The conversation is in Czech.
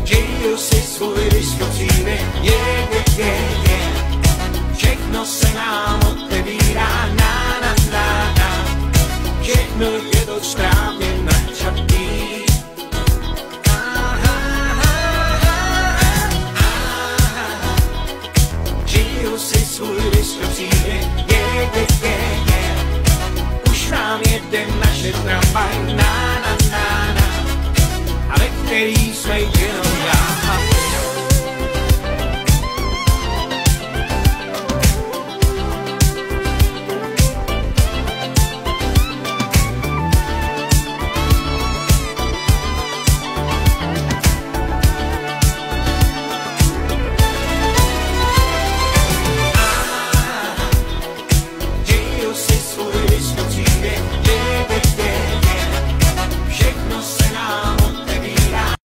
žiju si svůj diskocíny, všechno se nám otevírá, na, všechno je to správně.